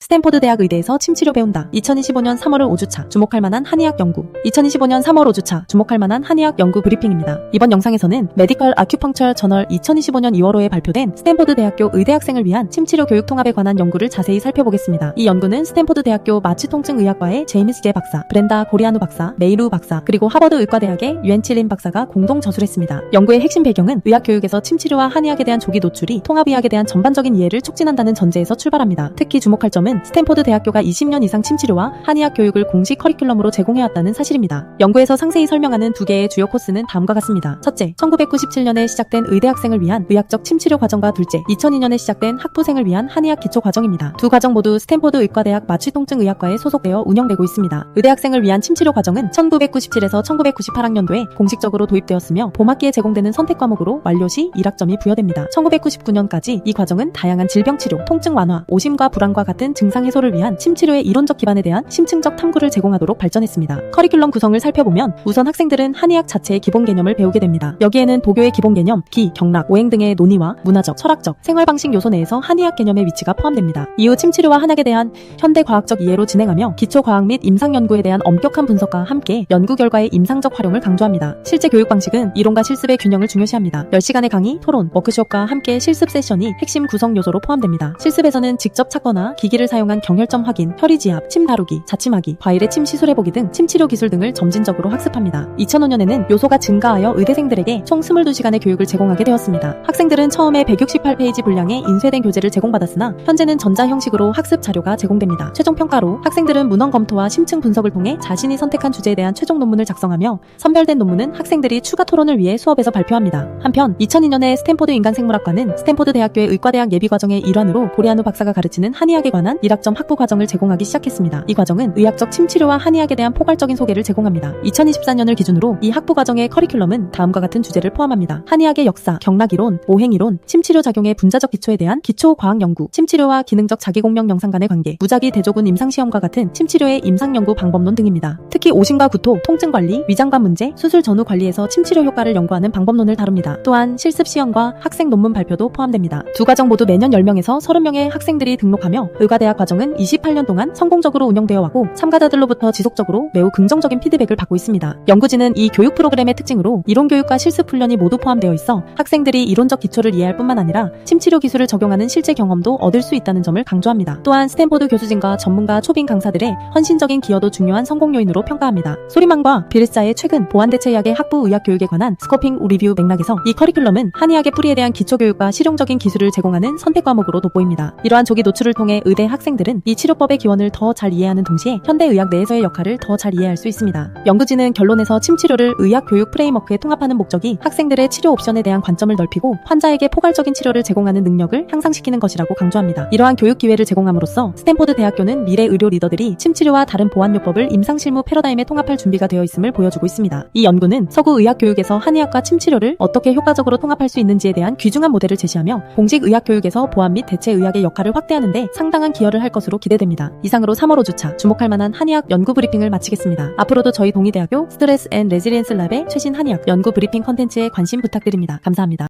스탠포드 대학 의대에서 침치료 배운다. 2025년 3월 5주차 주목할 만한 한의학 연구. 2025년 3월 5주차 주목할 만한 한의학 연구 브리핑입니다. 이번 영상에서는 메디컬 아큐펑처 저널 2025년 2월 5에 발표된 스탠포드 대학교 의대학생을 위한 침치료 교육 통합에 관한 연구를 자세히 살펴보겠습니다. 이 연구는 스탠포드 대학교 마취통증의학과의 제이미스 제 박사, 브렌다 고리아누 박사, 메이루 박사, 그리고 하버드 의과대학의 유엔칠린 박사가 공동 저술했습니다. 연구의 핵심 배경은 의학 교육에서 침치료와 한의학에 대한 조기 노출이 통합의학에 대한 전반적인 이해를 촉진한다는 전제에서 출발합니다. 특히 주목할 점은 스탠포드 대학교가 20년 이상 침치료와 한의학 교육을 공식 커리큘럼으로 제공해왔다는 사실입니다. 연구에서 상세히 설명하는 두 개의 주요 코스는 다음과 같습니다. 첫째, 1997년에 시작된 의대학생을 위한 의학적 침치료 과정과 둘째, 2002년에 시작된 학부생을 위한 한의학 기초 과정입니다. 두 과정 모두 스탠포드 의과대학 마취통증의학과에 소속되어 운영되고 있습니다. 의대학생을 위한 침치료 과정은 1997에서 1998학년도에 공식적으로 도입되었으며 봄학기에 제공되는 선택 과목으로 완료 시 1학점이 부여됩니다. 1999년까지 이 과정은 다양한 질병 치료, 통증 완화, 오심과 불안과 같은 증상 해소를 위한 침치료의 이론적 기반에 대한 심층적 탐구를 제공하도록 발전했습니다. 커리큘럼 구성을 살펴보면 우선 학생들은 한의학 자체의 기본 개념을 배우게 됩니다. 여기에는 도교의 기본 개념, 기, 경락, 오행 등의 논의와 문화적, 철학적, 생활방식 요소 내에서 한의학 개념의 위치가 포함됩니다. 이후 침치료와 한약에 대한 현대 과학적 이해로 진행하며 기초 과학 및 임상 연구에 대한 엄격한 분석과 함께 연구 결과의 임상적 활용을 강조합니다. 실제 교육 방식은 이론과 실습의 균형을 중요시합니다. 10시간의 강의, 토론, 워크숍과 함께 실습 세션이 핵심 구성 요소로 포함됩니다. 실습에서는 직접 찾거나 기기를 사용한 경혈점 확인, 혈의지압, 침 다루기, 자침하기, 과일의 침 시술해보기 등 침치료 기술 등을 점진적으로 학습합니다. 2005년에는 요소가 증가하여 의대생들에게 총 22시간의 교육을 제공하게 되었습니다. 학생들은 처음에 168페이지 분량의 인쇄된 교재를 제공받았으나 현재는 전자 형식으로 학습 자료가 제공됩니다. 최종 평가로 학생들은 문헌 검토와 심층 분석을 통해 자신이 선택한 주제에 대한 최종 논문을 작성하며 선별된 논문은 학생들이 추가 토론을 위해 수업에서 발표합니다. 한편 2002년에 스탠포드 인간생물학과는 스탠포드 대학교의 의과대학 예비과정의 일환으로 고리아누 박사가 가르치는 한의학에 관한 1학점 학부 과정을 제공하기 시작했습니다. 이 과정은 의학적 침치료와 한의학에 대한 포괄적인 소개를 제공합니다. 2024년을 기준으로 이 학부 과정의 커리큘럼은 다음과 같은 주제를 포함합니다. 한의학의 역사, 경락이론, 오행이론, 침치료 작용의 분자적 기초에 대한 기초 과학 연구, 침치료와 기능적 자기공명 영상 간의 관계, 무작위 대조군 임상시험과 같은 침치료의 임상연구 방법론 등입니다. 특히 오심과 구토, 통증 관리, 위장관 문제, 수술 전후 관리에서 침치료 효과를 연구하는 방법론을 다룹니다. 또한 실습 시험과 학생 논문 발표도 포함됩니다. 두 과정 모두 매년 10명에서 30명의 학생들이 등록하며 의과대학 과정은 28년 동안 성공적으로 운영되어 왔고 참가자들로부터 지속적으로 매우 긍정적인 피드백을 받고 있습니다. 연구진은 이 교육 프로그램의 특징으로 이론 교육과 실습 훈련이 모두 포함되어 있어 학생들이 이론적 기초를 이해할 뿐만 아니라 침치료 기술을 적용하는 실제 경험도 얻을 수 있다는 점을 강조합니다. 또한 스탠포드 교수진과 전문가 초빙 강사들의 헌신적인 기여도 중요한 성공 요인으로 평가합니다. 소리만과 비르사의 최근 보안대체의학의 학부 의학 교육에 관한 스코핑 리뷰 맥락에서 이 커리큘럼은 한의학의 뿌리에 대한 기초교육과 실용적인 기술을 제공하는 선택 과목으로 돋보입니다. 이러한 조기 노출을 통해 의대 학생들은 이 치료법의 기원을 더 잘 이해하는 동시에 현대의학 내에서의 역할을 더 잘 이해할 수 있습니다. 연구진은 결론에서 침치료를 의학 교육 프레임워크에 통합하는 목적이 학생들의 치료 옵션에 대한 관점을 넓히고 환자에게 포괄적인 치료를 제공하는 능력을 향상시키는 것이라고 강조합니다. 이러한 교육 기회를 제공함으로써 스탠포드 대학교는 미래 의료 리더들이 침치료와 다른 보안요법을 임상실무 패러다임에 통합할 준비가 되어 있음을 보여주고 있습니다. 이 연구는 서구 의학 교육에서 한의학과 침치료를 어떻게 효과적으로 통합할 수 있는지에 대한 귀중한 모델을 제시하며 공식 의학 교육에서 보안 및 대체 의학의 역할을 확대하는 데 상당한 기여를 할 것으로 기대됩니다. 이상으로 3월 5주차 주목할 만한 한의학 연구 브리핑을 마치겠습니다. 앞으로도 저희 동의대학교 스트레스 앤 레지리엔스 랩의 최신 한의학 연구 브리핑 컨텐츠에 관심 부탁드립니다. 감사합니다.